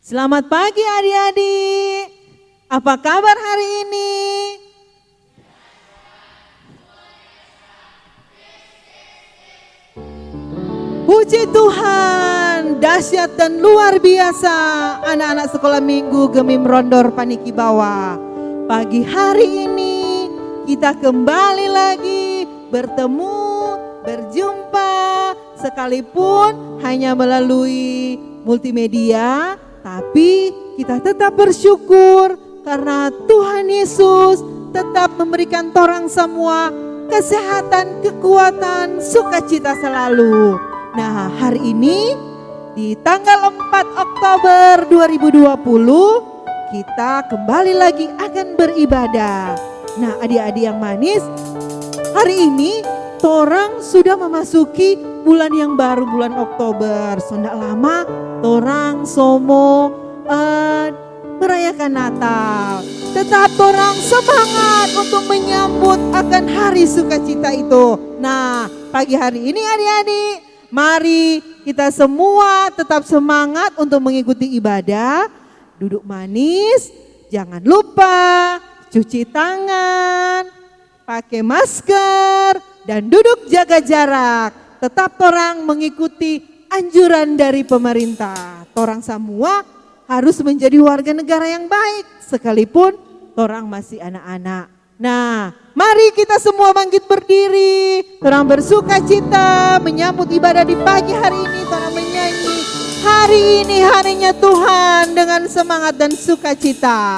Selamat pagi adik-adik. Apa kabar hari ini? Puji Tuhan, dahsyat dan luar biasa anak-anak sekolah minggu Gemim Rondor Paniki Bawah. Pagi hari ini kita kembali lagi bertemu, berjumpa, sekalipun hanya melalui multimedia, tapi kita tetap bersyukur karena Tuhan Yesus tetap memberikan torang semua kesehatan, kekuatan, sukacita selalu. Nah, hari ini di tanggal 4 Oktober 2020 kita kembali lagi akan beribadah. Nah, adik-adik yang manis, hari ini torang sudah memasuki bulan yang baru, bulan Oktober. Sudah lama torang somo merayakan Natal. Tetap torang semangat untuk menyambut akan hari sukacita itu. Nah, pagi hari ini adik-adik, mari kita semua tetap semangat untuk mengikuti ibadah. Duduk manis, jangan lupa cuci tangan, pakai masker, dan duduk jaga jarak. Tetap torang mengikuti anjuran dari pemerintah. Torang semua harus menjadi warga negara yang baik sekalipun torang masih anak-anak. Nah, mari kita semua bangkit berdiri. Torang bersuka cita menyambut ibadah di pagi hari ini. Torang menyanyi, hari ini harinya Tuhan, dengan semangat dan sukacita.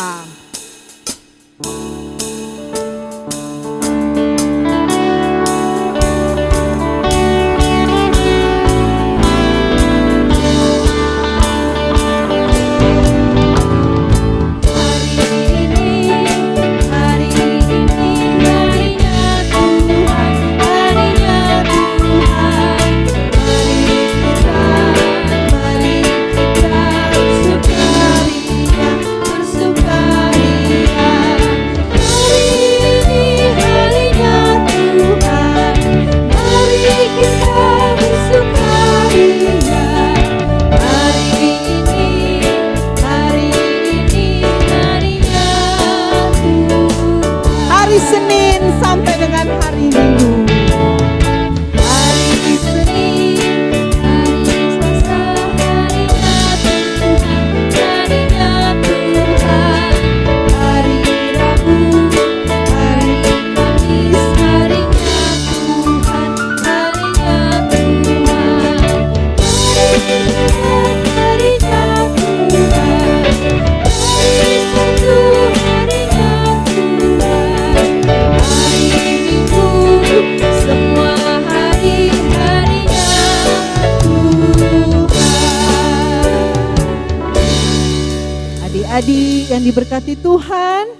Adik-adik yang diberkati Tuhan,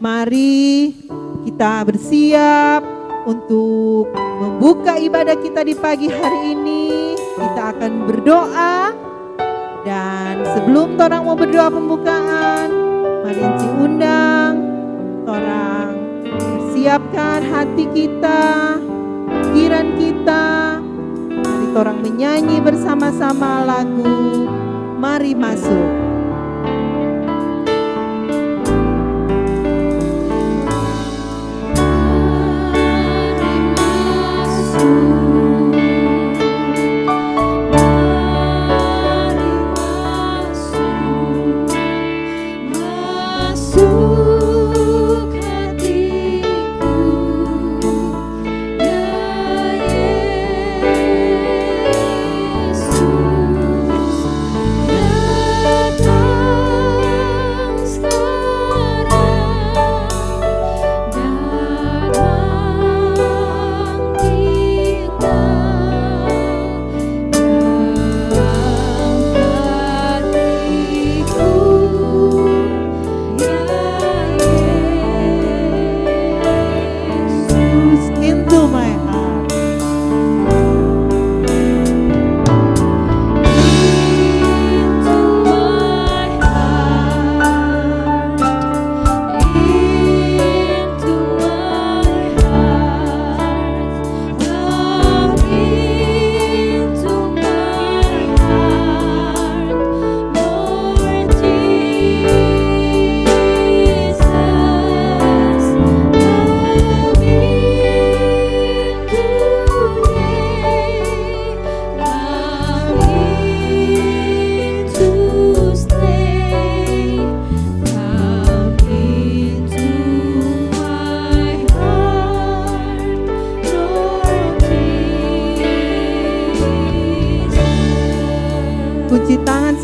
mari kita bersiap untuk membuka ibadah kita di pagi hari ini. Kita akan berdoa, dan sebelum torang mau berdoa pembukaan, mari Enci undang torang persiapkan hati kita, pikiran kita. Mari torang menyanyi bersama-sama lagu Mari Masuk. Yesus,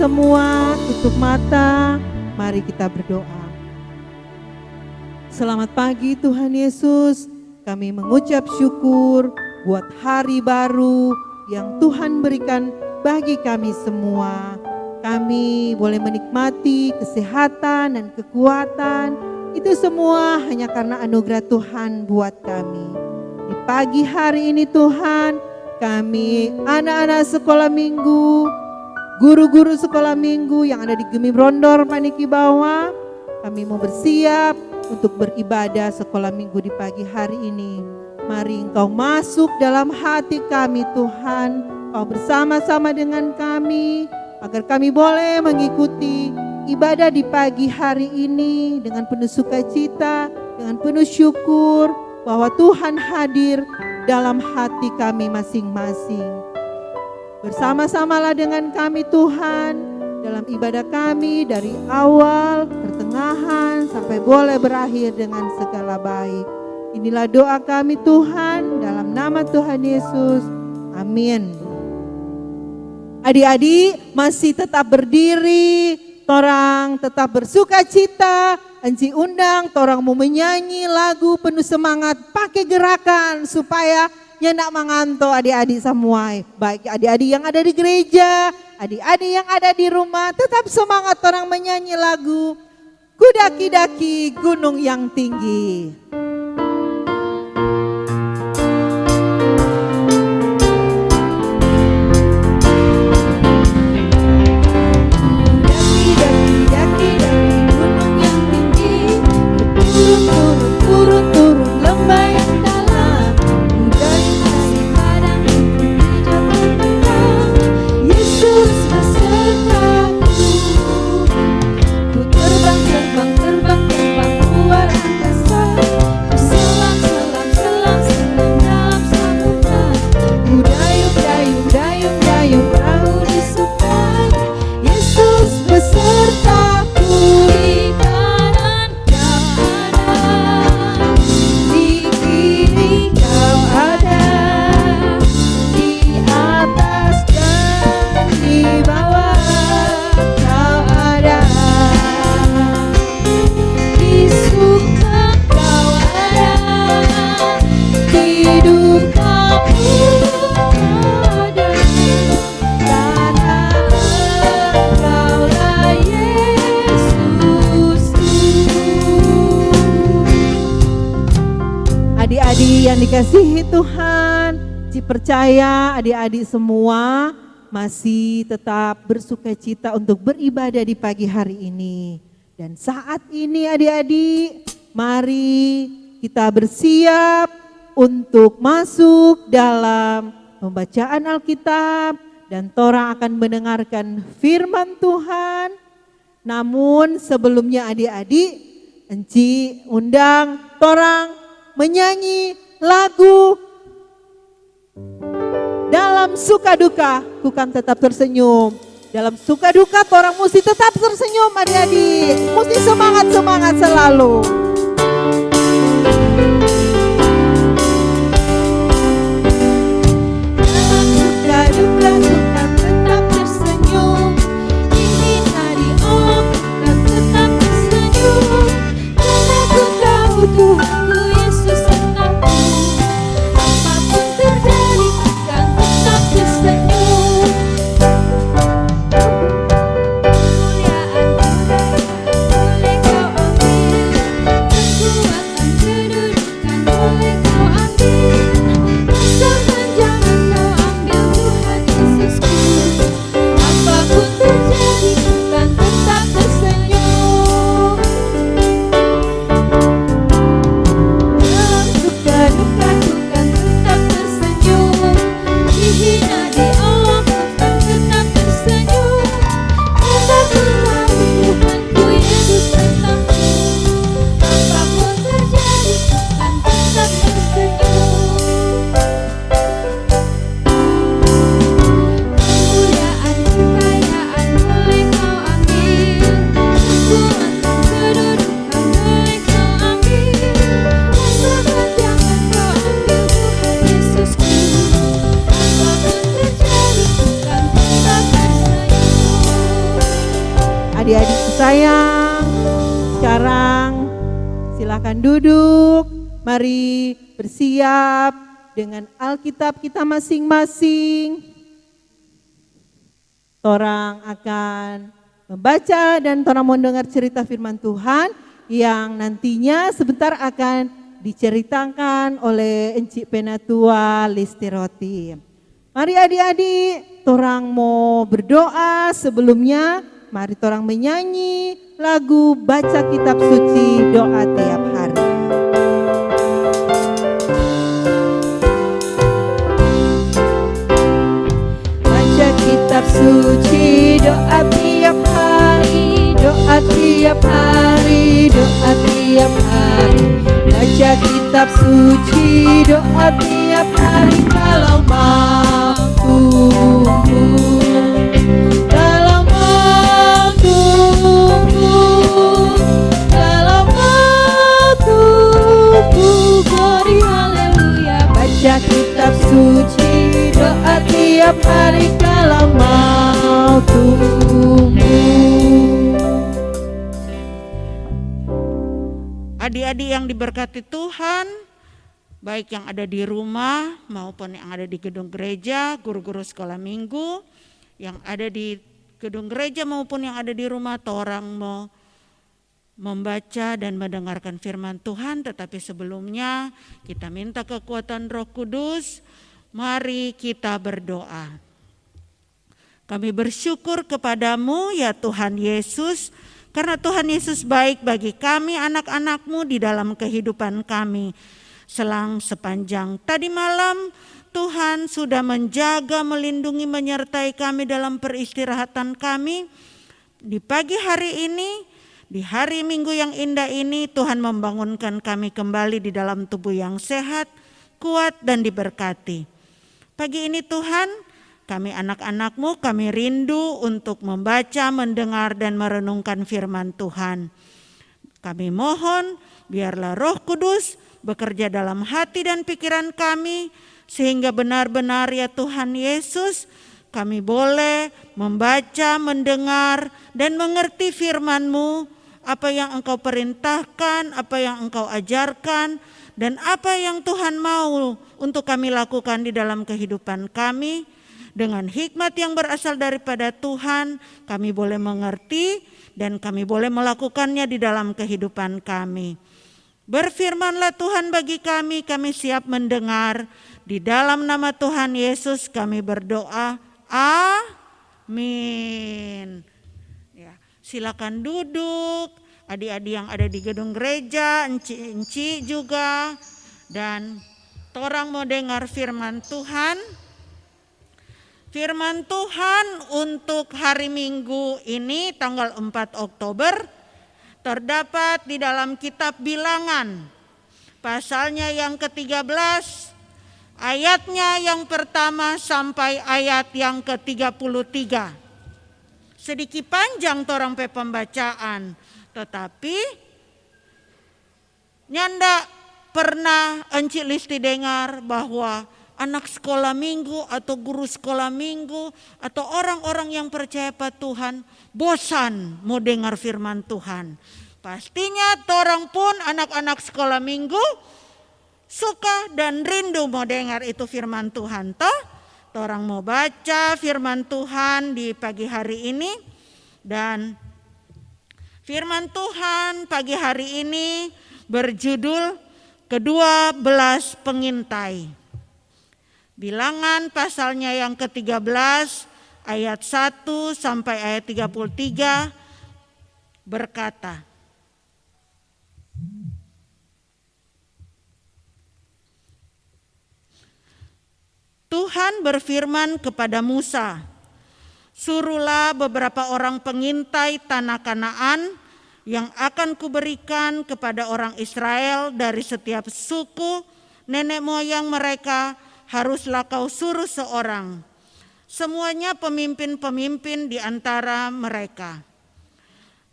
semua tutup mata, mari kita berdoa. Selamat pagi Tuhan Yesus, kami mengucap syukur buat hari baru yang Tuhan berikan bagi kami semua. Kami boleh menikmati kesehatan dan kekuatan, itu semua hanya karena anugerah Tuhan buat kami. Di pagi hari ini Tuhan, kami anak-anak sekolah minggu, guru-guru sekolah minggu yang ada di Gemim Rondor Paniki Bawah, kami mau bersiap untuk beribadah sekolah minggu di pagi hari ini. Mari Engkau masuk dalam hati kami Tuhan, Kau bersama-sama dengan kami, agar kami boleh mengikuti ibadah di pagi hari ini dengan penuh sukacita, dengan penuh syukur bahwa Tuhan hadir dalam hati kami masing-masing. Bersama-samalah dengan kami Tuhan dalam ibadah kami dari awal, pertengahan sampai boleh berakhir dengan segala baik. Inilah doa kami Tuhan dalam nama Tuhan Yesus. Amin. Adik-adik masih tetap berdiri, torang tetap bersuka cita, Enci undang torang mau menyanyi lagu penuh semangat pakai gerakan supaya nyendak mengantuk adik-adik semua. Baik adik-adik yang ada di gereja, adik-adik yang ada di rumah, tetap semangat torang menyanyi lagu Kudaki-daki Gunung yang Tinggi. Yang dikasihi Tuhan, Ci percaya adik-adik semua masih tetap bersukacita untuk beribadah di pagi hari ini. Dan saat ini adik-adik, mari kita bersiap untuk masuk dalam pembacaan Alkitab dan torang akan mendengarkan firman Tuhan. Namun sebelumnya adik-adik, Enci undang torang menyanyi lagu dalam suka duka ku kan tetap tersenyum. Dalam suka duka orang mesti tetap tersenyum adik-adik. Mesti semangat-semangat selalu. Dalam suka duka ku kan tetap tersenyum. Ini hari ku kan tetap tersenyum. Karena ku tahu Tuhanku Yesus sertaku. Apapun terjadi ku kan tetap tersenyum. Kemuliaan boleh kau ambil. Silakan duduk, mari bersiap dengan Alkitab kita masing-masing. Torang akan membaca dan torang mau dengar cerita firman Tuhan yang nantinya sebentar akan diceritakan oleh Encik Penatua Listeroti. Mari adik-adik, torang mau berdoa. Sebelumnya mari torang menyanyi lagu baca kitab suci doa tiap hari. Baca kitab suci doa tiap hari, doa tiap hari, doa tiap hari. Baca kitab suci doa tiap hari kalau mampu, kalau mampu, kalau mampu, glory haleluya. Baca kitab suci doa tiap hari kalau mau tumbuh. Adik-adik yang diberkati Tuhan, baik yang ada di rumah maupun yang ada di gedung gereja, guru-guru sekolah minggu, yang ada di gedung gereja maupun yang ada di rumah, torang mau membaca dan mendengarkan firman Tuhan. Tetapi sebelumnya kita minta kekuatan Roh Kudus. Mari kita berdoa. Kami bersyukur kepadamu ya Tuhan Yesus, karena Tuhan Yesus baik bagi kami anak-anak-Mu di dalam kehidupan kami. Sepanjang tadi malam Tuhan sudah menjaga, melindungi, menyertai kami dalam peristirahatan kami. Di pagi hari ini, di hari Minggu yang indah ini, Tuhan membangunkan kami kembali di dalam tubuh yang sehat, kuat dan diberkati. Pagi ini Tuhan, kami anak-anak-Mu, kami rindu untuk membaca, mendengar dan merenungkan firman Tuhan. Kami mohon biarlah Roh Kudus bekerja dalam hati dan pikiran kami, sehingga benar-benar ya Tuhan Yesus, kami boleh membaca, mendengar dan mengerti firman-Mu, apa yang Engkau perintahkan, apa yang Engkau ajarkan, dan apa yang Tuhan mau untuk kami lakukan di dalam kehidupan kami. Dengan hikmat yang berasal daripada Tuhan, kami boleh mengerti dan kami boleh melakukannya di dalam kehidupan kami. Berfirmanlah Tuhan bagi kami siap mendengar. Di dalam nama Tuhan Yesus kami berdoa. Amin. Ya, silakan duduk. Adik-adik yang ada di gedung gereja, enci juga. Dan torang mau dengar firman Tuhan. Firman Tuhan untuk hari Minggu ini tanggal 4 Oktober terdapat di dalam kitab Bilangan. Pasalnya yang ke-13, ayatnya yang pertama sampai ayat yang ke-33. Sedikit panjang torang pe pembacaan, tetapi nyanda pernah Encik Listi dengar bahwa anak sekolah minggu atau guru sekolah minggu atau orang-orang yang percaya pada Tuhan bosan mau dengar firman Tuhan. Pastinya torang pun anak-anak sekolah minggu suka dan rindu mau dengar itu firman Tuhan toh. Torang mau baca firman Tuhan di pagi hari ini, dan firman Tuhan pagi hari ini berjudul ke-12 pengintai. Bilangan pasalnya yang ke-13 ayat 1 sampai ayat 33 berkata, Tuhan berfirman kepada Musa, suruhlah beberapa orang pengintai tanah Kanaan yang akan kuberikan kepada orang Israel dari setiap suku nenek moyang mereka. Haruslah kau suruh seorang, semuanya pemimpin-pemimpin di antara mereka.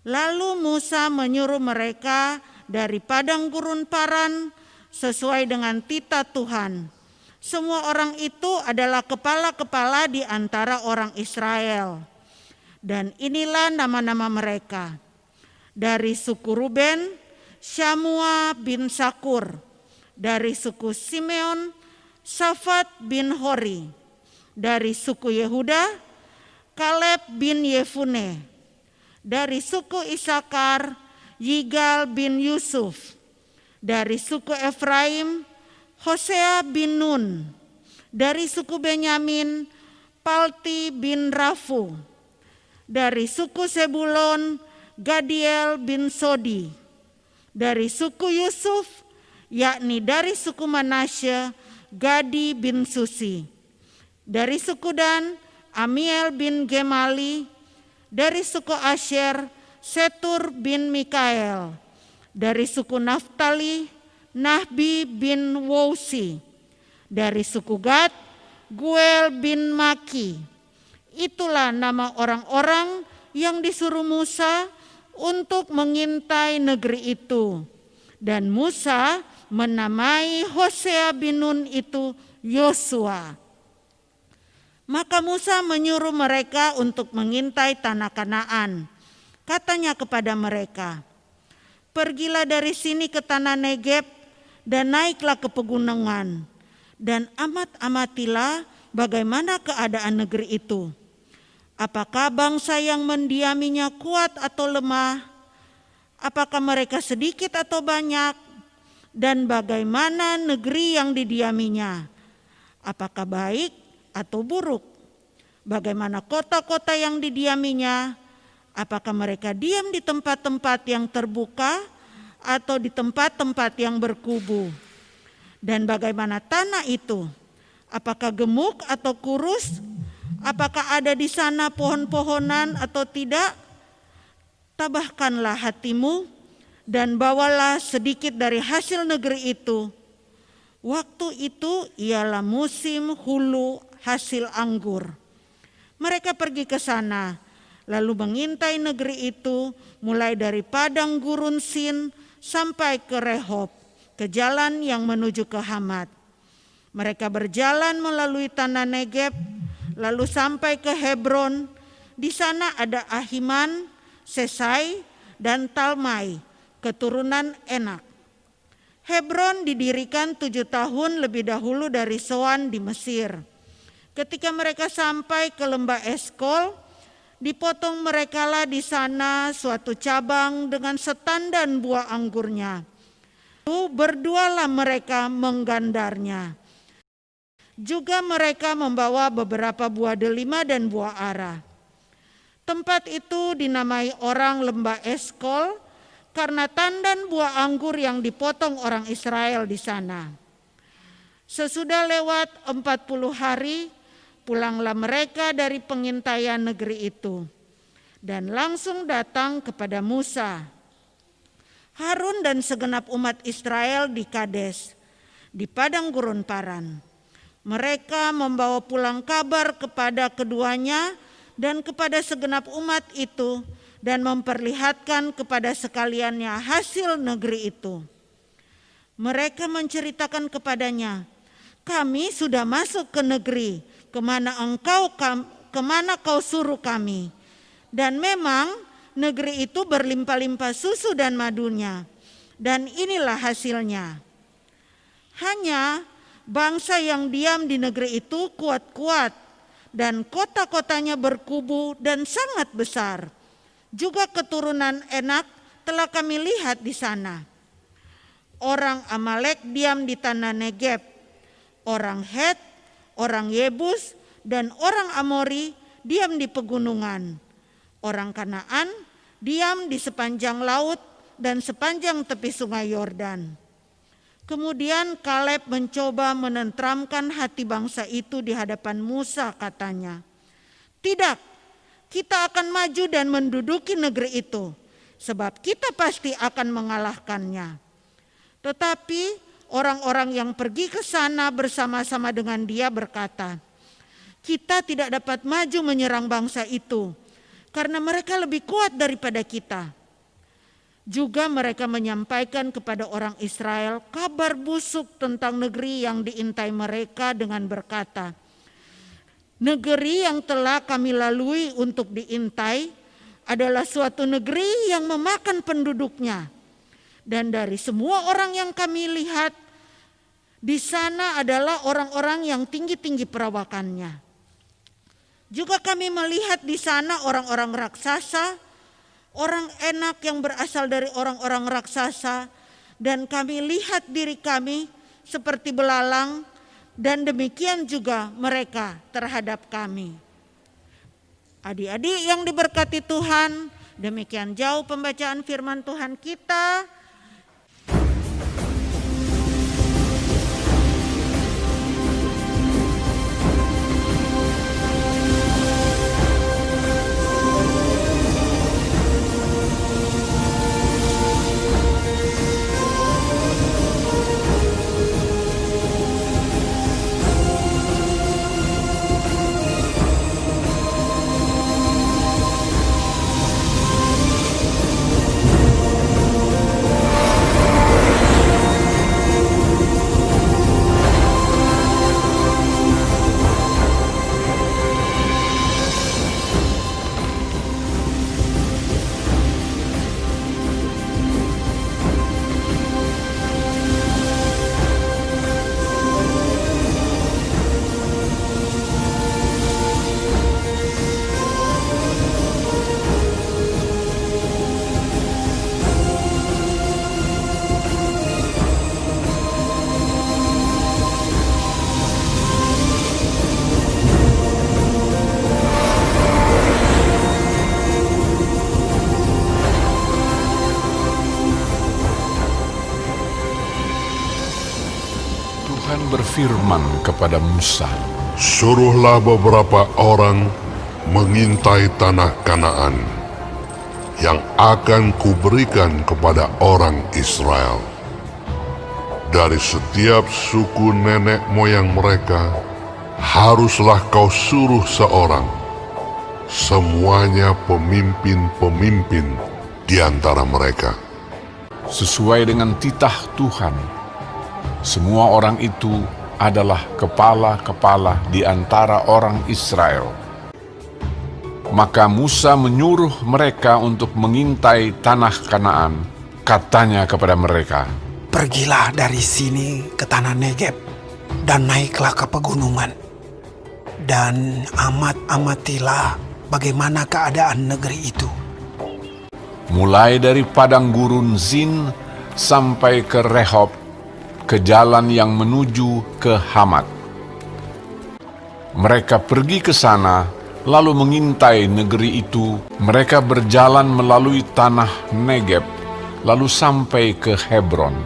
Lalu Musa menyuruh mereka dari padang gurun Paran sesuai dengan titah Tuhan. Semua orang itu adalah kepala-kepala di antara orang Israel. Dan inilah nama-nama mereka. Dari suku Ruben, Syamua bin Sakur. Dari suku Simeon, Safat bin Hori. Dari suku Yehuda, Kaleb bin Yefune. Dari suku Isakar, Yigal bin Yusuf. Dari suku Efraim, Hosea bin Nun. Dari suku Benyamin, Palti bin Rafu. Dari suku Sebulon, Gadiel bin Sodi. Dari suku Yusuf, yakni dari suku Manasye, Gadi bin Susi. Dari suku Dan, Amiel bin Gemali. Dari suku Asyer, Setur bin Mikael. Dari suku Naftali, Nahbi bin Wousi. Dari suku Gad, Guel bin Maki. Itulah nama orang-orang yang disuruh Musa untuk mengintai negeri itu. Dan Musa menamai Hosea bin Nun itu Yosua. Maka Musa menyuruh mereka untuk mengintai tanah Kanaan. Katanya kepada mereka, pergilah dari sini ke tanah Negeb dan naiklah ke pegunungan. Dan amat-amatilah bagaimana keadaan negeri itu. Apakah bangsa yang mendiaminya kuat atau lemah? Apakah mereka sedikit atau banyak? Dan bagaimana negeri yang didiaminya? Apakah baik atau buruk? Bagaimana kota-kota yang didiaminya? Apakah mereka diam di tempat-tempat yang terbuka atau di tempat-tempat yang berkubu? Dan bagaimana tanah itu? Apakah gemuk atau kurus? Apakah ada di sana pohon-pohonan atau tidak? Tabahkanlah hatimu dan bawalah sedikit dari hasil negeri itu. Waktu itu ialah musim hulu hasil anggur. Mereka pergi ke sana, lalu mengintai negeri itu mulai dari padang gurun Sin sampai ke Rehob, ke jalan yang menuju ke Hamat. Mereka berjalan melalui tanah Negeb, lalu sampai ke Hebron. Di sana ada Ahiman, Sesai, dan Talmai, keturunan Enak. Hebron didirikan 7 tahun lebih dahulu dari Soan di Mesir. Ketika mereka sampai ke lembah Eskol, dipotong merekalah di sana suatu cabang dengan setandan buah anggurnya. Lalu berdualah mereka menggandarnya. Juga mereka membawa beberapa buah delima dan buah ara. Tempat itu dinamai orang lembah Eskol karena tandan buah anggur yang dipotong orang Israel di sana. Sesudah lewat 40 hari, pulanglah mereka dari pengintaian negeri itu dan langsung datang kepada Musa, Harun dan segenap umat Israel di Kades, di padang gurun Paran. Mereka membawa pulang kabar kepada keduanya dan kepada segenap umat itu dan memperlihatkan kepada sekaliannya hasil negeri itu. Mereka menceritakan kepadanya, kami sudah masuk ke negeri kemana kau suruh kami. Dan memang negeri itu berlimpah-limpah susu dan madunya. Dan inilah hasilnya. Hanya bangsa yang diam di negeri itu kuat-kuat dan kota-kotanya berkubu dan sangat besar. Juga keturunan Enak telah kami lihat di sana. Orang Amalek diam di tanah Negeb, orang Het, orang Yebus, dan orang Amori diam di pegunungan. Orang Kanaan diam di sepanjang laut dan sepanjang tepi sungai Yordan. Kemudian Kaleb mencoba menenteramkan hati bangsa itu di hadapan Musa, katanya, tidak, kita akan maju dan menduduki negeri itu, sebab kita pasti akan mengalahkannya. Tetapi orang-orang yang pergi ke sana bersama-sama dengan dia berkata, kita tidak dapat maju menyerang bangsa itu, karena mereka lebih kuat daripada kita. Juga mereka menyampaikan kepada orang Israel kabar busuk tentang negeri yang diintai mereka dengan berkata, negeri yang telah kami lalui untuk diintai adalah suatu negeri yang memakan penduduknya. Dan dari semua orang yang kami lihat, di sana adalah orang-orang yang tinggi-tinggi perawakannya. Juga kami melihat di sana orang-orang raksasa, orang enak yang berasal dari orang-orang raksasa, dan kami lihat diri kami seperti belalang, dan demikian juga mereka terhadap kami. Adik-adik yang diberkati Tuhan, demikian jauh pembacaan firman Tuhan kita. Tuhan berfirman kepada Musa, "Suruhlah beberapa orang mengintai tanah Kanaan yang akan kuberikan kepada orang Israel. Dari setiap suku nenek moyang mereka, haruslah kau suruh seorang, semuanya pemimpin-pemimpin di antara mereka." sesuai dengan titah Tuhan. Semua orang itu adalah kepala-kepala di antara orang Israel. Maka Musa menyuruh mereka untuk mengintai tanah Kanaan. Katanya kepada mereka, "Pergilah dari sini ke tanah Negeb dan naiklah ke pegunungan. Dan amatilah bagaimana keadaan negeri itu. mulai dari padang gurun Zin sampai ke Rehob, ke jalan yang menuju ke Hamat. Mereka pergi ke sana, lalu mengintai negeri itu. Mereka berjalan melalui tanah Negeb, lalu sampai ke Hebron.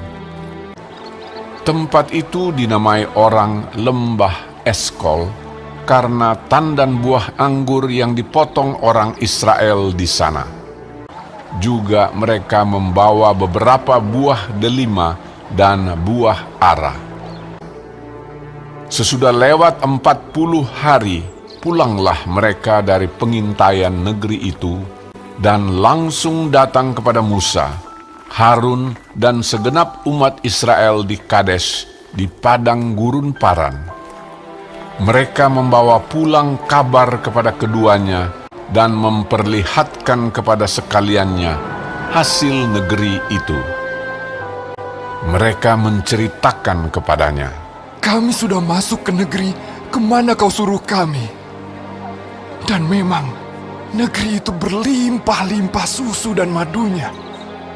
Tempat itu dinamai orang Lembah Eskol, karena tandan buah anggur yang dipotong orang Israel di sana. Juga mereka membawa beberapa buah delima dan buah ara. Sesudah lewat 40 hari, pulanglah mereka dari pengintaian negeri itu, dan langsung datang kepada Musa, Harun, dan segenap umat Israel di Kades, di padang gurun Paran. Mereka membawa pulang kabar kepada keduanya, dan memperlihatkan kepada sekaliannya hasil negeri itu. Mereka menceritakan kepadanya, "Kami sudah masuk ke negeri kemana kau suruh kami. Dan memang negeri itu berlimpah-limpah susu dan madunya.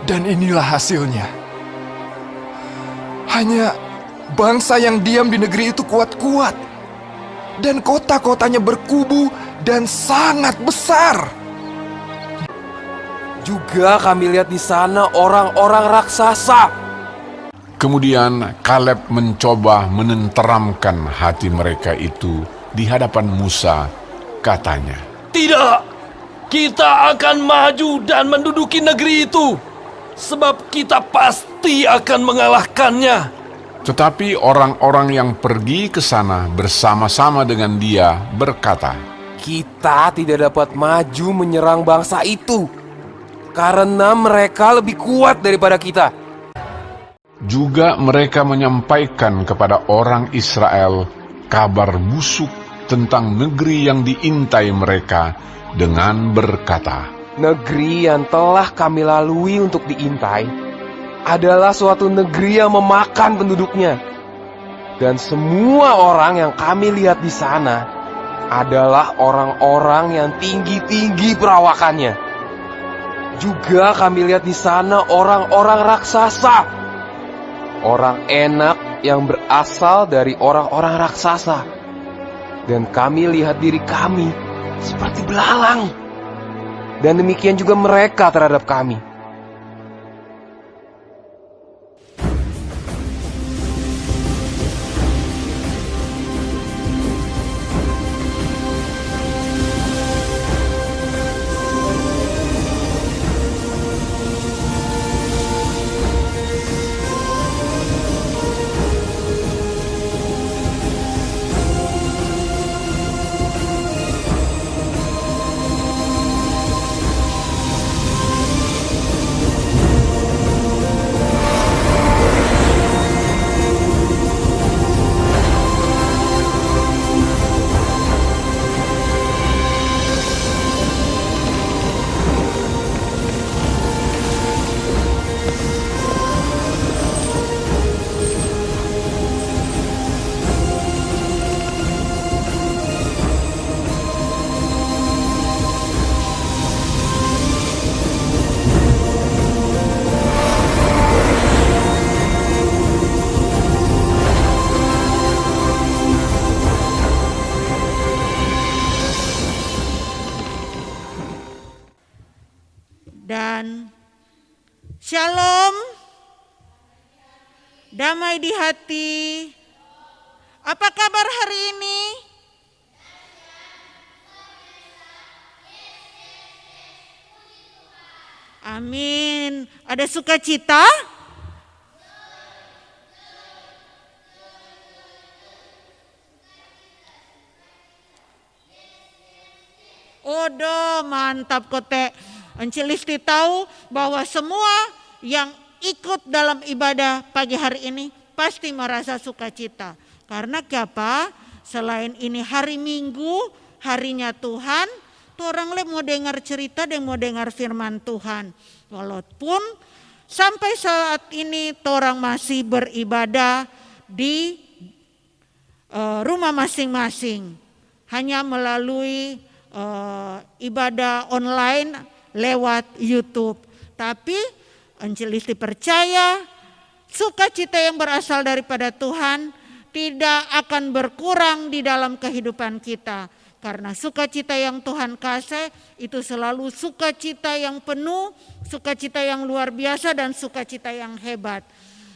Dan inilah hasilnya. Hanya bangsa yang diam di negeri itu kuat-kuat. Dan kota-kotanya berkubu dan sangat besar. Juga kami lihat di sana orang-orang raksasa." Kemudian Kaleb mencoba menenteramkan hati mereka itu di hadapan Musa. Katanya, "Tidak, kita akan maju dan menduduki negeri itu, sebab kita pasti akan mengalahkannya." tetapi orang-orang yang pergi ke sana bersama-sama dengan dia berkata, Kita tidak dapat maju menyerang bangsa itu, karena mereka lebih kuat daripada kita. juga mereka menyampaikan kepada orang Israel kabar busuk tentang negeri yang diintai mereka dengan berkata, Negeri yang telah kami lalui untuk diintai adalah suatu negeri yang memakan penduduknya. Dan semua orang yang kami lihat di sana adalah orang-orang yang tinggi-tinggi perawakannya. Juga kami lihat di sana orang-orang raksasa. Orang enak yang berasal dari orang-orang raksasa. Dan kami lihat diri kami seperti belalang. Dan demikian juga mereka terhadap kami. Dan shalom, damai di hati. Apa kabar hari ini? Amin. Ada sukacita? Odo, mantap kote. Encik Listi tahu bahwa semua yang ikut dalam ibadah pagi hari ini pasti merasa sukacita. Karena apa? Selain ini hari Minggu, harinya Tuhan, tuh orang le mau dengar cerita dan mau dengar firman Tuhan. Walaupun sampai saat ini orang masih beribadah di rumah masing-masing. Hanya melalui ibadah online lewat YouTube. Tapi Encik Listi percaya sukacita yang berasal daripada Tuhan tidak akan berkurang di dalam kehidupan kita. Karena sukacita yang Tuhan kasih itu selalu sukacita yang penuh, sukacita yang luar biasa dan sukacita yang hebat.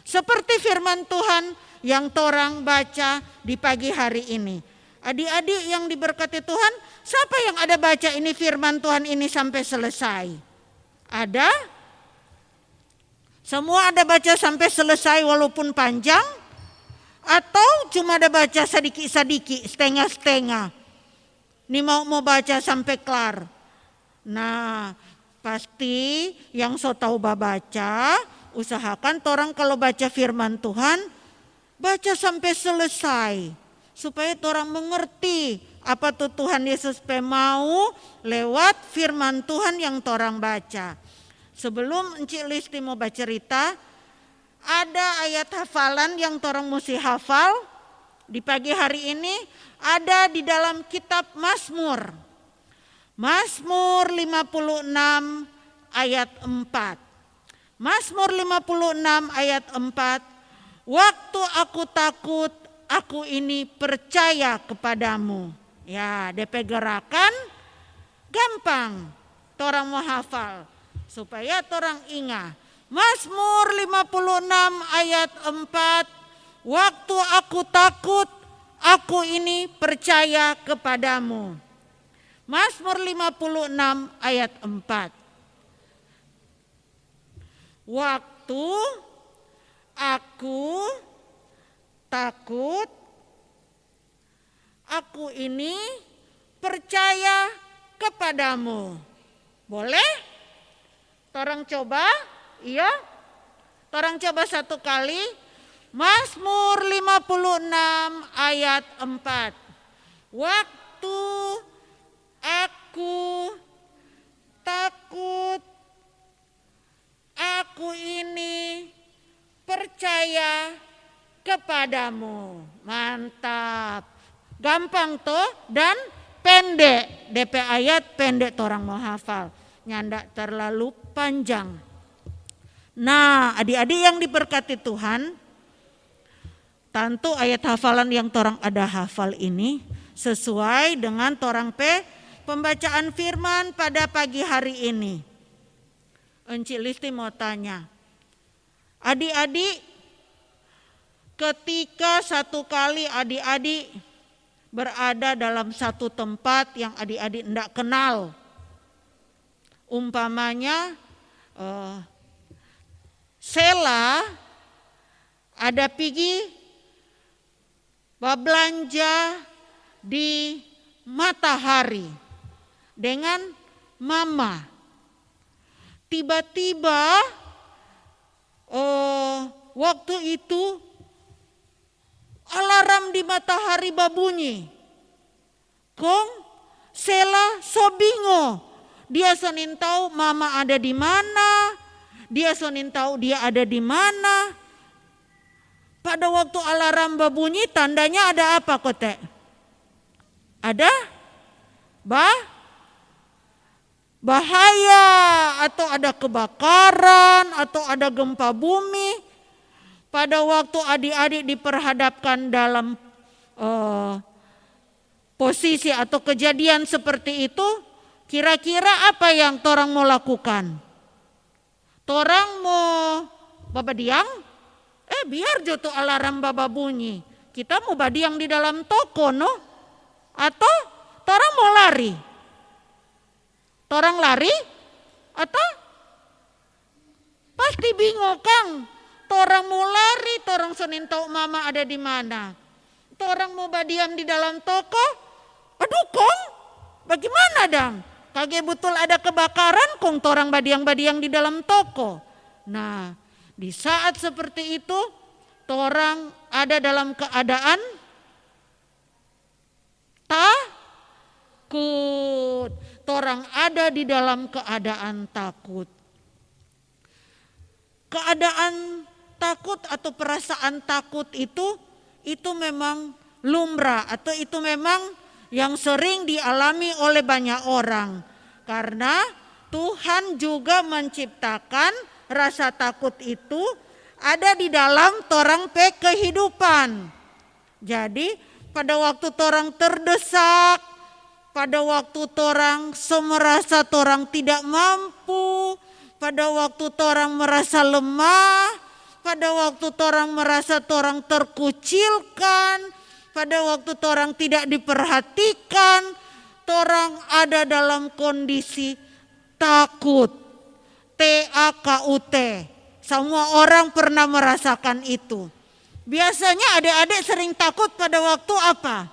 Seperti firman Tuhan yang torang baca di pagi hari ini. Adik-adik yang diberkati Tuhan, siapa yang ada baca ini firman Tuhan ini sampai selesai? Ada? Semua ada baca sampai selesai walaupun panjang? Atau cuma ada baca sedikit-sedikit, setengah-setengah? Ini mau baca sampai kelar. Nah, pasti yang so tahu baca, usahakan orang kalau baca firman Tuhan, baca sampai selesai. Supaya orang mengerti apa tuh Tuhan Yesus mau lewat firman Tuhan yang orang baca. Sebelum Encik Listi mau baca cerita, ada ayat hafalan yang orang mesti hafal di pagi hari ini, ada di dalam kitab Mazmur. Mazmur 56 ayat 4. Mazmur 56 ayat 4. Waktu aku takut, aku ini percaya kepadamu. Ya, DP gerakan gampang. Torang mau hafal supaya torang ingat. Mazmur 56 ayat 4. Waktu aku takut, aku ini percaya kepadamu. Mazmur 56 ayat 4. Waktu aku takut, aku ini percaya kepadamu. Boleh? Torang coba? Iya? Torang coba satu kali. Mazmur 56 ayat 4. Waktu aku takut, aku ini percaya kepadamu. Mantap. Gampang tuh dan pendek. DP ayat pendek torang mau hafal. Nyandak terlalu panjang. Nah, adik-adik yang diberkati Tuhan, tentu ayat hafalan yang torang ada hafal ini sesuai dengan torang pembacaan firman pada pagi hari ini. Encik Listi mau tanya, adik-adik, ketika satu kali adik-adik berada dalam satu tempat yang adik-adik tidak kenal, umpamanya Sela ada pergi berbelanja di Matahari dengan mama. Tiba-tiba waktu itu alarm di Matahari babunyi. Kong Sela so bingung. Dia sonin tahu mama ada di mana. Dia sonin tahu dia ada di mana. Pada waktu alarm babunyi tandanya ada apa kote? Ada bahaya atau ada kebakaran atau ada gempa bumi. Pada waktu adik-adik diperhadapkan dalam posisi atau kejadian seperti itu, kira-kira apa yang torang mau lakukan? Torang mau babadiang? Biar joto alarm baba bunyi. Kita mau badiang di dalam toko, no? Atau torang mau lari? Torang lari? Atau pasti bingung Kang. Torang mau lari, torang senin tahu mama ada di mana. Torang mau badiam di dalam toko. Aduh Kong, bagaimana dang? Kage betul ada kebakaran Kong torang badiang-badiang di dalam toko. Nah, di saat seperti itu torang ada dalam keadaan takut. Torang ada di dalam keadaan takut. Keadaan takut atau perasaan takut itu memang lumrah atau itu memang yang sering dialami oleh banyak orang. Karena Tuhan juga menciptakan rasa takut itu ada di dalam torang kehidupan. Jadi pada waktu torang terdesak, pada waktu torang merasa torang tidak mampu, pada waktu torang merasa lemah, pada waktu torang merasa torang terkucilkan, pada waktu torang tidak diperhatikan, torang ada dalam kondisi takut. TAKUT. Semua orang pernah merasakan itu. Biasanya adik-adik sering takut pada waktu apa?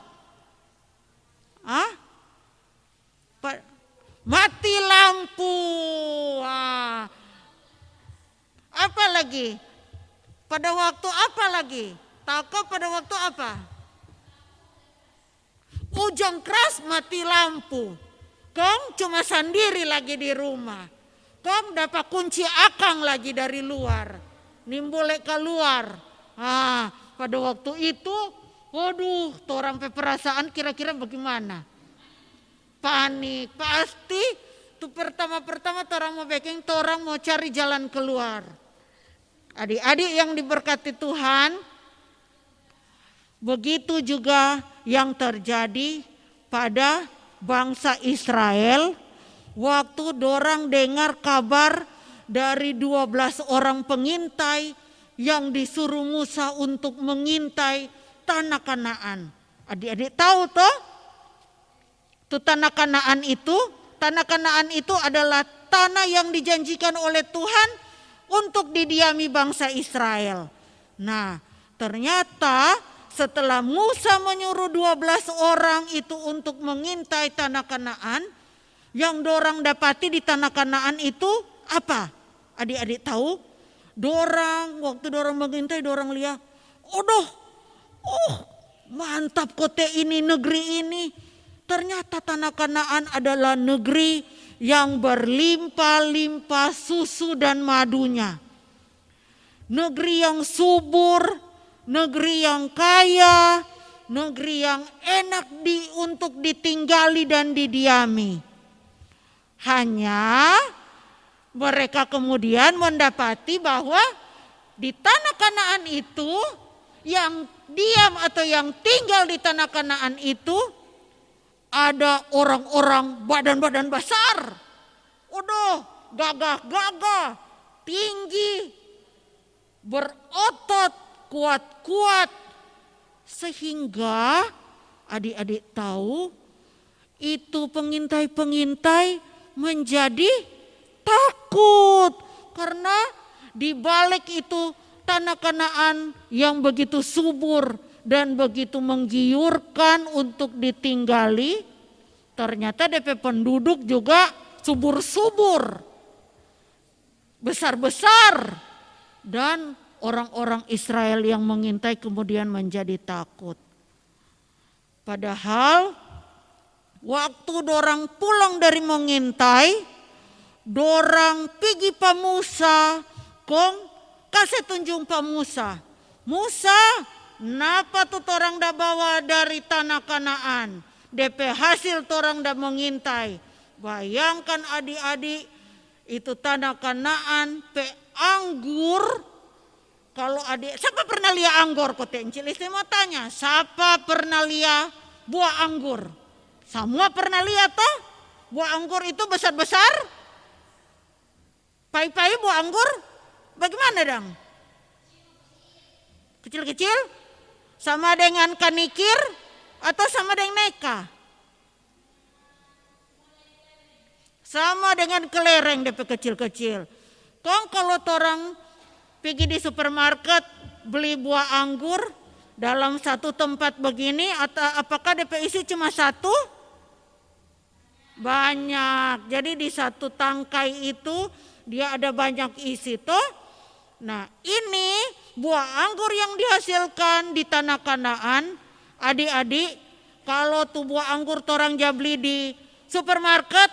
Mati lampu. Apa lagi? Pada waktu apa lagi? Takut pada waktu apa? Hujan keras mati lampu. Kong cuma sendiri lagi di rumah. Kong dapat kunci akang lagi dari luar. Nimbulek keluar. Pada waktu itu, waduh, torang perasaan kira-kira bagaimana? Panik, pasti tuh pertama-pertama torang mau backing, torang mau cari jalan keluar. Adik-adik yang diberkati Tuhan, begitu juga yang terjadi pada bangsa Israel waktu dorang dengar kabar dari 12 orang pengintai yang disuruh Musa untuk mengintai tanah Kanaan. Adik-adik tahu toh? Tanah Kanaan itu adalah tanah yang dijanjikan oleh Tuhan untuk didiami bangsa Israel. Nah, ternyata setelah Musa menyuruh 12 orang itu untuk mengintai tanah Kanaan, yang dorang dapati di tanah Kanaan itu apa? Adik-adik tahu? Waktu dorang mengintai, dorang lihat, mantap kota ini, negeri ini. Ternyata tanah Kanaan adalah negeri yang berlimpah-limpah susu dan madunya. negeri yang subur, negeri yang kaya, negeri yang enak untuk ditinggali dan didiami. Hanya mereka kemudian mendapati bahwa di tanah Kanaan itu, yang diam atau yang tinggal di tanah Kanaan itu ada orang-orang badan-badan besar. Udah gagah-gagah, tinggi, berotot, kuat-kuat. Sehingga adik-adik tahu itu pengintai-pengintai menjadi takut. Karena di balik itu tanah Kanaan yang begitu subur dan begitu menggiurkan untuk ditinggali, ternyata DP penduduk juga subur-subur, besar-besar, dan orang-orang Israel yang mengintai kemudian menjadi takut. Padahal waktu dorang pulang dari mengintai, dorang pergi pa Musa, kong kasih tunjuk pa Musa. Musa, napa tuh torang dah bawa dari tanah Kanaan? DP hasil torang dah mengintai. Bayangkan adik-adik, itu tanah Kanaan pe anggur. Kalau adik, siapa pernah lihat anggur? Kau tencil mau tanya, siapa pernah lihat buah anggur? Semua pernah lihat toh? Buah anggur itu besar-besar? Pai-pai buah anggur? Bagaimana dong? Kecil-kecil? Sama dengan kanikir atau sama dengan neka? Sama dengan kelereng DP kecil-kecil. Kong kalau torang pergi di supermarket beli buah anggur dalam satu tempat begini, atau apakah DP isi cuma satu? Banyak. Jadi di satu tangkai itu dia ada banyak isi toh. Nah, ini buah anggur yang dihasilkan di tanah Kanaan. Adik-adik, kalau tuh buah anggur torang beli di supermarket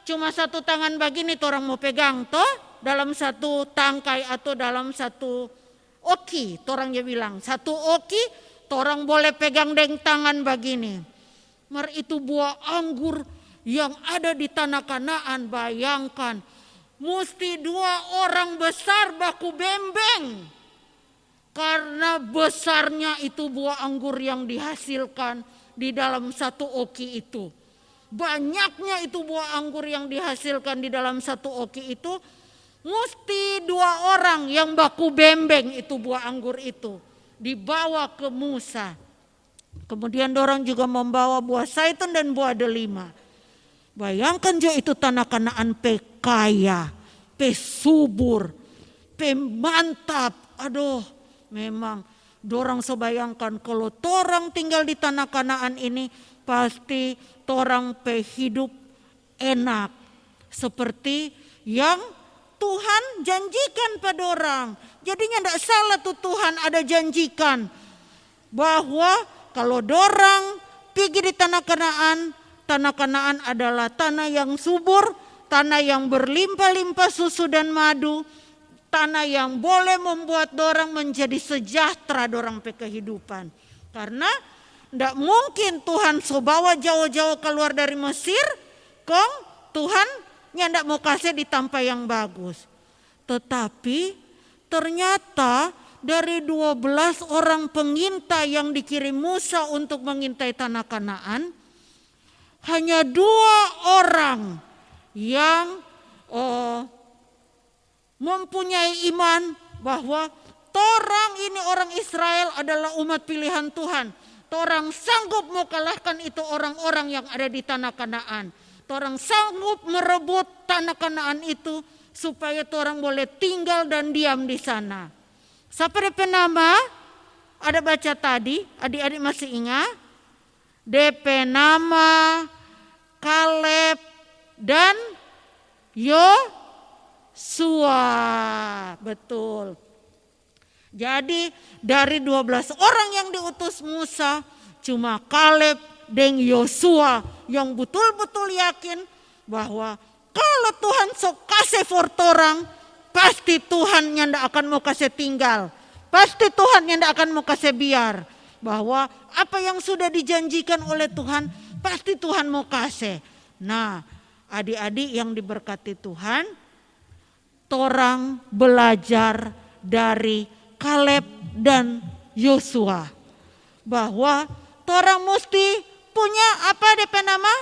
cuma satu tangan begini torang mau pegang toh, dalam satu tangkai atau dalam satu oki, torang bilang satu oki torang boleh pegang dengan tangan begini. Itu buah anggur yang ada di tanah Kanaan. Bayangkan, mesti 2 orang besar baku bembeng. Karena besarnya itu buah anggur yang dihasilkan di dalam satu oki itu. Banyaknya itu buah anggur yang dihasilkan di dalam satu oki itu. Mesti 2 orang yang baku bembeng itu buah anggur itu. Dibawa ke Musa. Kemudian dorang juga membawa buah zaitun dan buah delima. Bayangkan jo itu tanah Kanaan pe kaya, pe subur, pe mantap. Aduh, memang dorang sebayangkan kalau torang tinggal di tanah Kanaan ini pasti torang pe hidup enak seperti yang Tuhan janjikan pada orang. Jadinya tidak salah tuh Tuhan ada janjikan bahwa kalau dorang pergi di tanah Kanaan adalah tanah yang subur, tanah yang berlimpah-limpah susu dan madu, tanah yang boleh membuat dorang menjadi sejahtera dorang pe kehidupan. Karena tidak mungkin Tuhan bawa jauh-jauh keluar dari Mesir, kong Tuhan tidak mau kasih di tempat yang bagus. Tetapi ternyata dari 12 orang pengintai yang dikirim Musa untuk mengintai tanah Kanaan, hanya 2 orang yang mempunyai iman bahwa torang ini orang Israel adalah umat pilihan Tuhan. Torang sanggup mau kalahkan itu orang-orang yang ada di tanah Kanaan. Torang sanggup merebut tanah Kanaan itu supaya torang boleh tinggal dan diam di sana. Siapa DP nama? Ada baca tadi, adik-adik masih ingat? DP nama Kaleb dan Yosua. Betul. Jadi dari 12 orang yang diutus Musa, cuma Kaleb dan Yosua yang betul-betul yakin bahwa kalau Tuhan sok kasih for torang, pasti Tuhan yang tidak akan mau kasih tinggal. Pasti Tuhan yang tidak akan mau kasih biar. Bahwa apa yang sudah dijanjikan oleh Tuhan, pasti Tuhan mau kasih. Nah, adik-adik yang diberkati Tuhan, torang belajar dari Kaleb dan Yosua. Bahwa torang mesti punya apa DP nama?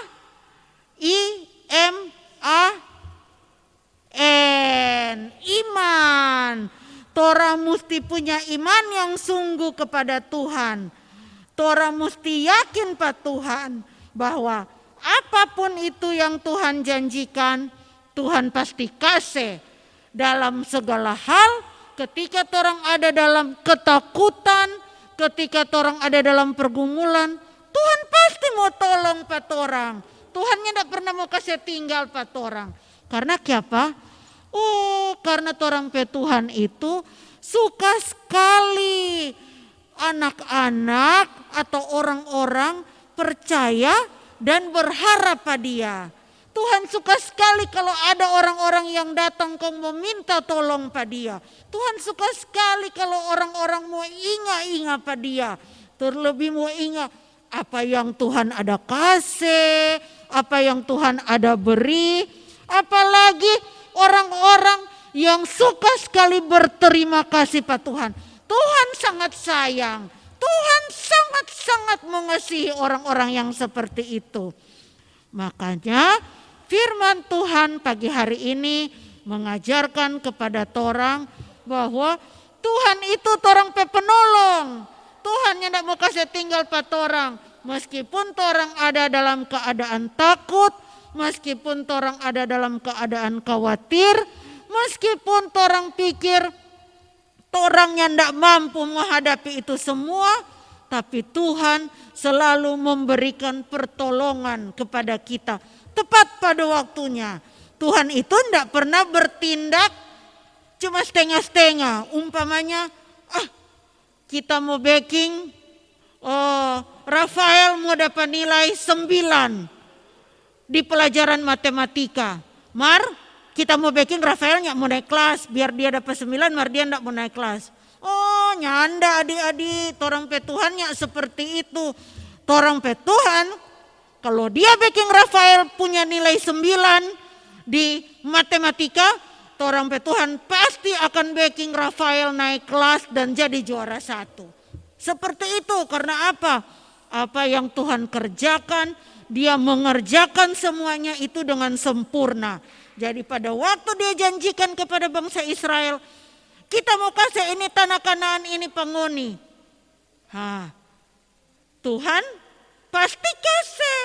Iman. Torang mesti punya iman yang sungguh kepada Tuhan. Torang mesti yakin pada Tuhan bahwa apapun itu yang Tuhan janjikan, Tuhan pasti kasih. Dalam segala hal, ketika torang ada dalam ketakutan, ketika torang ada dalam pergumulan, Tuhan pasti mau tolong pada torang. Tuhan tidak pernah mau kasih tinggal pada torang. Karena kenapa? Oh, karena torang pe Tuhan itu suka sekali anak-anak atau orang-orang percaya dan berharap pada Dia. Tuhan suka sekali kalau ada orang-orang yang datang kau meminta tolong pada Dia. Tuhan suka sekali kalau orang-orang mau ingat-ingat pada Dia. Terlebih mau ingat apa yang Tuhan ada kasih, apa yang Tuhan ada beri. Apalagi orang-orang yang suka sekali berterima kasih pada Tuhan. Tuhan sangat sayang. Tuhan sangat-sangat mengasihi orang-orang yang seperti itu. Makanya firman Tuhan pagi hari ini mengajarkan kepada torang bahwa Tuhan itu torang pe penolong. Tuhan yang tidak mau kasih tinggal pada torang. Meskipun torang ada dalam keadaan takut, meskipun torang ada dalam keadaan khawatir, meskipun torang pikir torang yang tidak mampu menghadapi itu semua, tapi Tuhan selalu memberikan pertolongan kepada kita tepat pada waktunya. Tuhan itu tidak pernah bertindak cuma setengah-setengah. Umpamanya, kita mau backing, Rafael mau dapat nilai 9 di pelajaran matematika. Mar, kita mau backing Rafael nggak mau naik kelas, biar dia dapat 9, Mar dia nggak mau naik kelas. Oh, nyanda adik-adik, torang pe Tuhan ya seperti itu. Torang pe Tuhan, kalau dia backing Rafael punya nilai 9 di matematika, torang pe Tuhan pasti akan backing Rafael naik kelas dan jadi juara 1. Seperti itu, karena apa? Apa yang Tuhan kerjakan, Dia mengerjakan semuanya itu dengan sempurna. Jadi pada waktu Dia janjikan kepada bangsa Israel, kita mau kasih ini tanah Kanaan ini penghuni. Tuhan pasti kasih.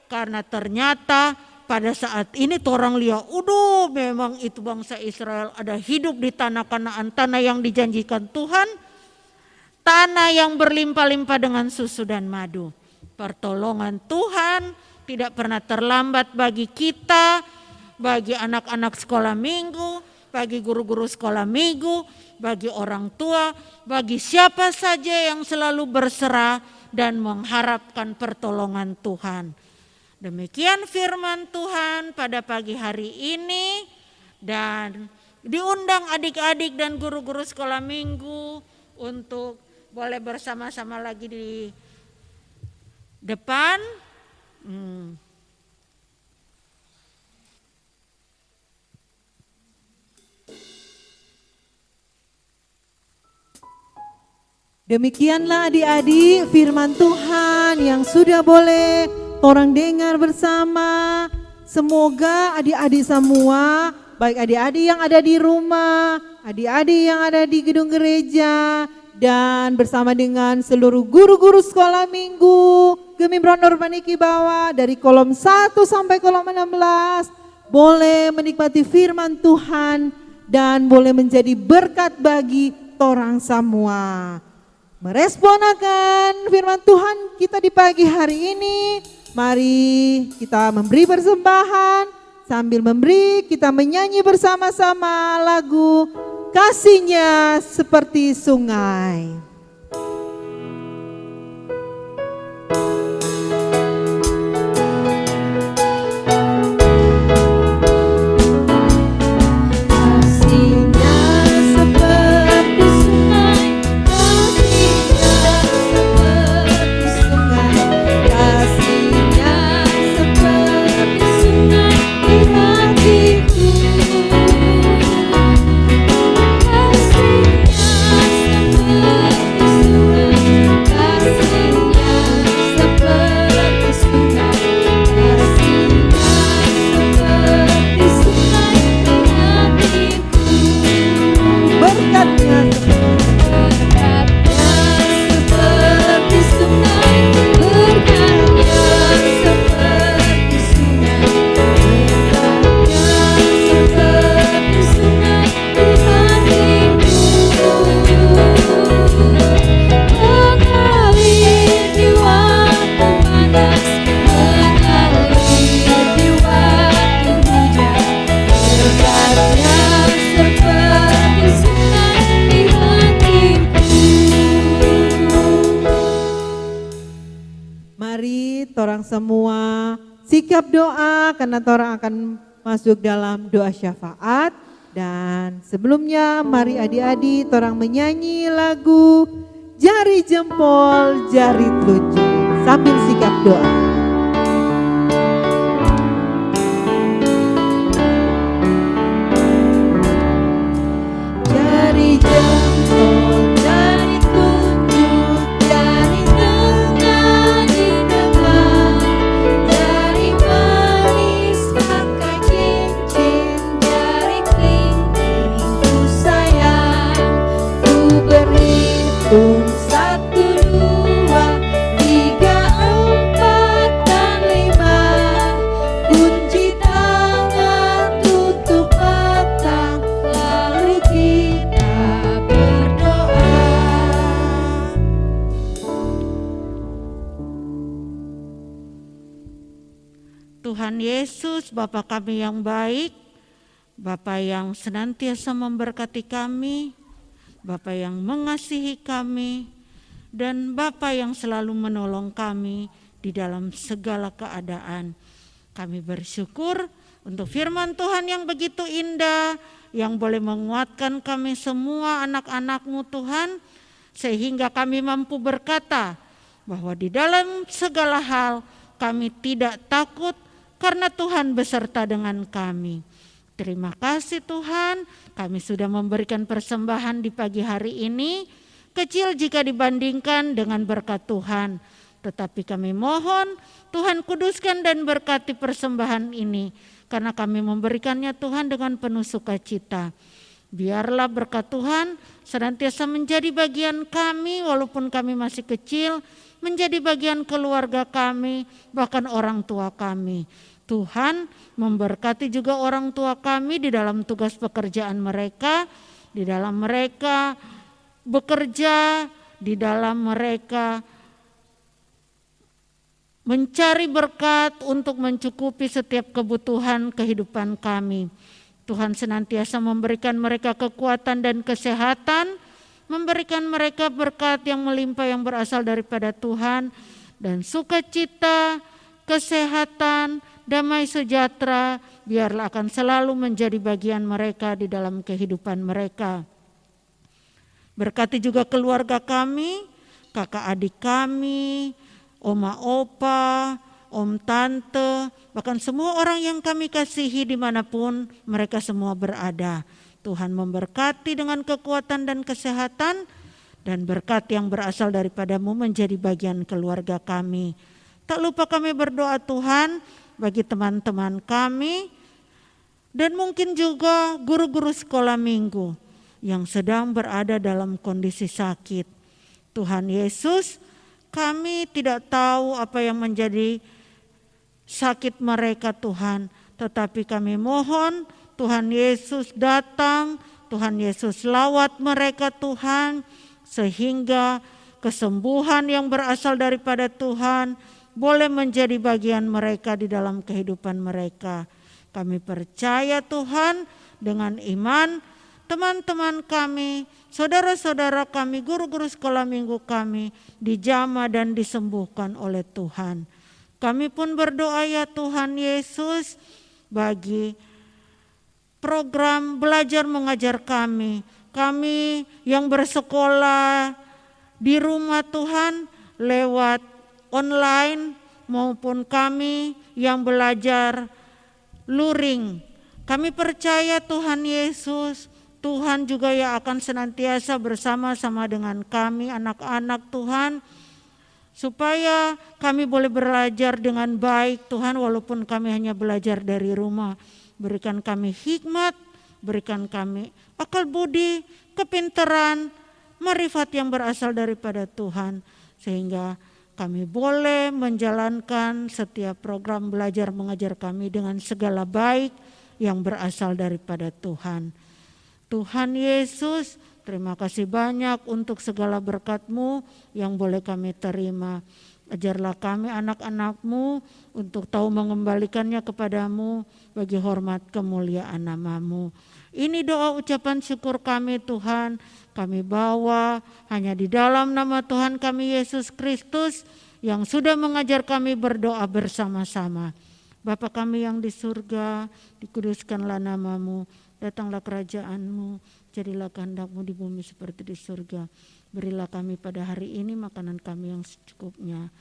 Karena ternyata pada saat ini torang lihat, memang itu bangsa Israel ada hidup di tanah Kanaan, tanah yang dijanjikan Tuhan, tanah yang berlimpah-limpah dengan susu dan madu. Pertolongan Tuhan tidak pernah terlambat bagi kita, bagi anak-anak sekolah minggu, bagi guru-guru sekolah minggu, bagi orang tua, bagi siapa saja yang selalu berserah dan mengharapkan pertolongan Tuhan. Demikian firman Tuhan pada pagi hari ini, dan diundang adik-adik dan guru-guru sekolah minggu untuk boleh bersama-sama lagi di depan. Demikianlah adik-adik firman Tuhan yang sudah boleh orang dengar bersama. Semoga adik-adik semua, baik adik-adik yang ada di rumah, adik-adik yang ada di gedung gereja, dan bersama dengan seluruh guru-guru sekolah minggu Gemim Rondor Paniki Bawah dari kolom 1 sampai kolom 16 boleh menikmati firman Tuhan dan boleh menjadi berkat bagi torang semua. Merespon akan firman Tuhan kita di pagi hari ini, mari kita memberi persembahan. Sambil memberi kita menyanyi bersama-sama lagu Kasihnya Seperti Sungai. Kasih torang semua sikap doa karena torang akan masuk dalam doa syafaat. Dan sebelumnya mari adik-adik torang menyanyi lagu Jari Jempol Jari Telunjuk sambil sikap doa. Jari jempol jari telunjuk, jari tengah di depan, jari manis pakai cincin, jari kelingking ku sayang, ku berhitung 1, 2, 3, 4 dan 5, kunci tangan tutup mata, lalu kita berdoa. Tuhan Yesus, Bapa kami yang baik, Bapa yang senantiasa memberkati kami, Bapa yang mengasihi kami, dan Bapa yang selalu menolong kami di dalam segala keadaan. Kami bersyukur untuk firman Tuhan yang begitu indah, yang boleh menguatkan kami semua anak-anak-Mu Tuhan, sehingga kami mampu berkata bahwa di dalam segala hal kami tidak takut karena Tuhan beserta dengan kami. Terima kasih Tuhan, kami sudah memberikan persembahan di pagi hari ini, kecil jika dibandingkan dengan berkat Tuhan. Tetapi kami mohon Tuhan kuduskan dan berkati persembahan ini, karena kami memberikannya Tuhan dengan penuh sukacita. Biarlah berkat Tuhan senantiasa menjadi bagian kami walaupun kami masih kecil, menjadi bagian keluarga kami, bahkan orang tua kami. Tuhan memberkati juga orang tua kami di dalam tugas pekerjaan mereka, di dalam mereka bekerja, di dalam mereka mencari berkat untuk mencukupi setiap kebutuhan kehidupan kami. Tuhan senantiasa memberikan mereka kekuatan dan kesehatan, memberikan mereka berkat yang melimpah yang berasal daripada Tuhan, dan sukacita, kesehatan, damai sejahtera biarlah akan selalu menjadi bagian mereka di dalam kehidupan mereka. Berkati juga keluarga kami, kakak adik kami, oma opa, om tante, bahkan semua orang yang kami kasihi dimanapun mereka semua berada. Tuhan memberkati dengan kekuatan dan kesehatan, dan berkat yang berasal daripada-Mu menjadi bagian keluarga kami. Tak lupa kami berdoa Tuhan bagi teman-teman kami, dan mungkin juga guru-guru sekolah minggu yang sedang berada dalam kondisi sakit. Tuhan Yesus, kami tidak tahu apa yang menjadi sakit mereka Tuhan, tetapi kami mohon Tuhan Yesus datang, Tuhan Yesus lawat mereka Tuhan, sehingga kesembuhan yang berasal daripada Tuhan boleh menjadi bagian mereka di dalam kehidupan mereka. Kami percaya Tuhan dengan iman teman-teman kami, saudara-saudara kami, guru-guru sekolah minggu kami dijamah dan disembuhkan oleh Tuhan. Kami pun berdoa ya Tuhan Yesus bagi program belajar mengajar kami yang bersekolah di rumah Tuhan lewat online maupun kami yang belajar luring. Kami percaya Tuhan Yesus, Tuhan juga yang akan senantiasa bersama-sama dengan kami anak-anak Tuhan, supaya kami boleh belajar dengan baik Tuhan walaupun kami hanya belajar dari rumah. Berikan kami hikmat, berikan kami akal budi, kepintaran, marifat yang berasal daripada Tuhan, sehingga kami boleh menjalankan setiap program belajar mengajar kami dengan segala baik yang berasal daripada Tuhan. Tuhan Yesus, terima kasih banyak untuk segala berkat-Mu yang boleh kami terima. Ajarlah kami anak-anak-Mu untuk tahu mengembalikannya kepadamu bagi hormat kemuliaan nama-Mu. Ini doa ucapan syukur kami Tuhan, kami bawa hanya di dalam nama Tuhan kami Yesus Kristus yang sudah mengajar kami berdoa bersama-sama. Bapa kami yang di surga, dikuduskanlah namamu, datanglah kerajaanmu, jadilah kehendak-Mu di bumi seperti di surga. Berilah kami pada hari ini makanan kami yang secukupnya.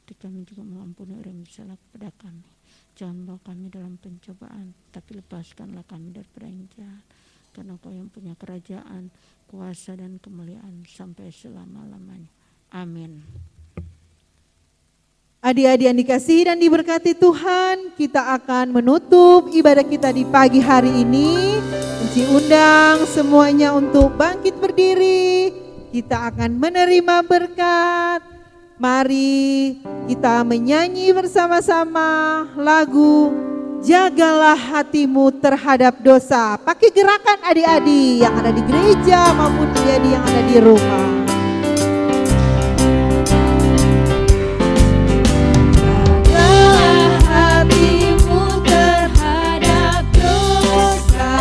Kami juga mengampuni orang yang bersalah kepada kami. Jangan bawa kami dalam pencobaan, tapi lepaskanlah kami daripada yang jahat. Karena Kau yang punya kerajaan, kuasa dan kemuliaan sampai selama-lamanya. Amin. Adik-adik yang dikasihi dan diberkati Tuhan, kita akan menutup ibadah kita di pagi hari ini. Enci undang semuanya untuk bangkit berdiri. Kita akan menerima berkat. Mari kita menyanyi bersama-sama lagu Jagalah Hatimu Terhadap Dosa. Pakai gerakan adik-adik yang ada di gereja maupun adik-adik yang ada di rumah. Jagalah hatimu terhadap dosa.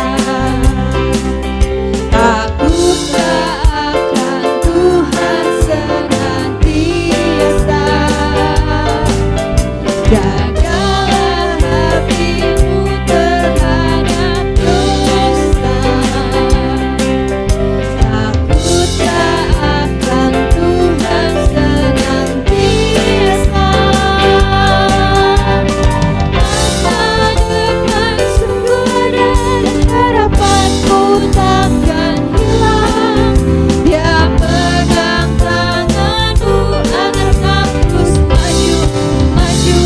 Takutlah akan Tuhan senantiasa. Jagalah hatimu terhadap dosa. Takutlah akan Tuhan senantiasa. Masa depan sungguh dan harapanmu takkan hilang. Dia pegang tanganmu agar kau terus maju, maju,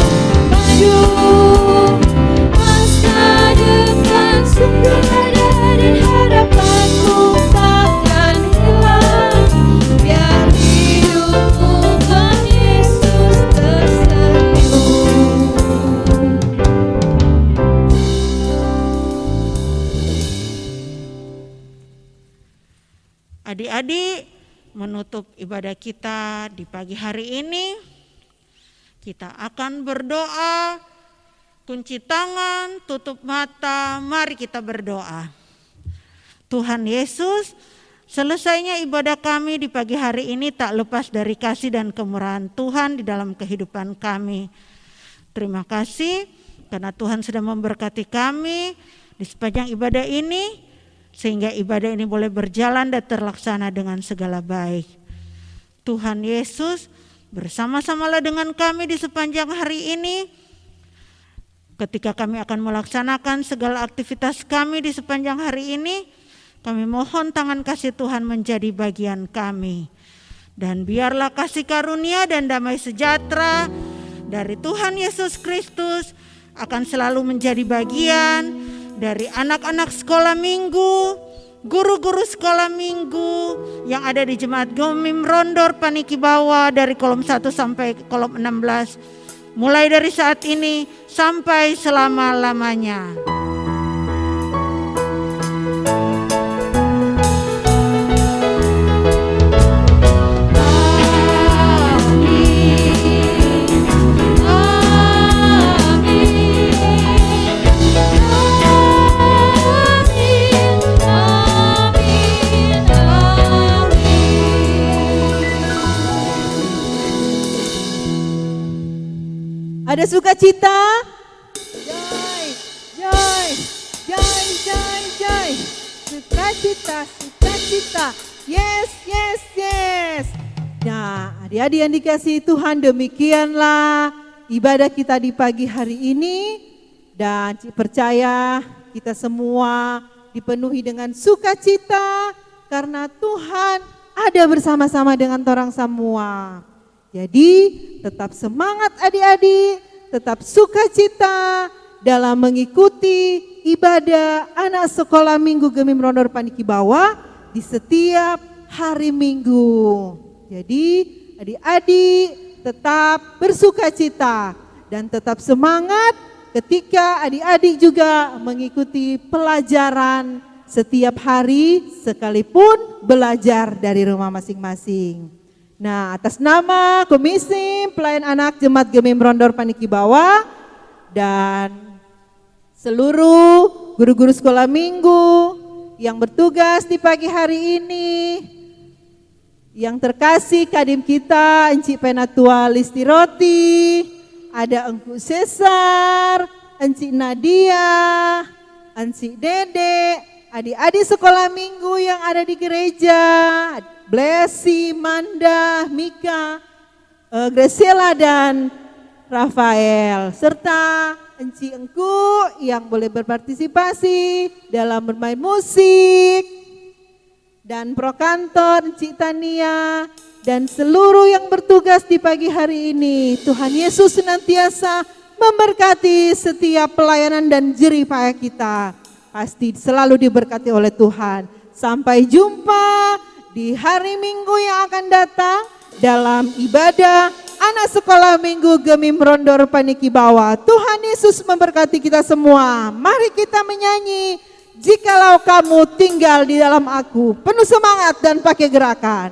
maju. Masa depan sungguh ada dan harapanmu takkan hilang. Biar hidupmu Tuhan Yesus tersenyum. Adik-adik, menutup ibadah kita di pagi hari ini, kita akan berdoa, kunci tangan, tutup mata, mari kita berdoa. Tuhan Yesus, selesainya ibadah kami di pagi hari ini tak lepas dari kasih dan kemurahan Tuhan di dalam kehidupan kami. Terima kasih karena Tuhan sudah memberkati kami di sepanjang ibadah ini, sehingga ibadah ini boleh berjalan dan terlaksana dengan segala baik. Tuhan Yesus, bersama-samalah dengan kami di sepanjang hari ini. Ketika kami akan melaksanakan segala aktivitas kami di sepanjang hari ini, kami mohon tangan kasih Tuhan menjadi bagian kami. Dan biarlah kasih karunia dan damai sejahtera dari Tuhan Yesus Kristus akan selalu menjadi bagian dari anak-anak sekolah minggu, guru-guru sekolah minggu yang ada di Jemaat Gemim Rondor Paniki Bawah dari kolom 1 sampai kolom 16. Mulai dari saat ini sampai selama-lamanya. Ada sukacita? Joy, joy, joy, joy, joy. Sukacita, sukacita. Yes, yes, yes. Nah, adik-adik yang dikasihi Tuhan, demikianlah ibadah kita di pagi hari ini. Dan percaya kita semua dipenuhi dengan sukacita karena Tuhan ada bersama-sama dengan orang semua. Jadi tetap semangat adik-adik, tetap sukacita dalam mengikuti ibadah anak sekolah minggu Gemim Rondor Paniki Bawah di setiap hari Minggu. Jadi adik-adik tetap bersukacita dan tetap semangat ketika adik-adik juga mengikuti pelajaran setiap hari sekalipun belajar dari rumah masing-masing. Nah, atas nama Komisi Pelayan Anak Jemaat Gemim Rondor Paniki Bawah dan seluruh guru-guru sekolah minggu yang bertugas di pagi hari ini, Yang terkasih kadim kita, Encik Penatua Listiroti, ada Engku Cesar, Encik Nadia, Encik Dede, adik-adik sekolah minggu yang ada di gereja, Blessy, Manda, Mika, Graciela dan Rafael, serta Encik Engku yang boleh berpartisipasi dalam bermain musik, dan prokantor Encik Tania, dan seluruh yang bertugas di pagi hari ini. Tuhan Yesus senantiasa memberkati setiap pelayanan dan jerih payah kita. Pasti selalu diberkati oleh Tuhan. Sampai jumpa di hari Minggu yang akan datang dalam ibadah anak sekolah minggu Gemim Rondor Paniki Bawah. Tuhan Yesus memberkati kita semua. Mari kita menyanyi, jikalau kamu tinggal di dalam aku. Penuh semangat dan pakai gerakan.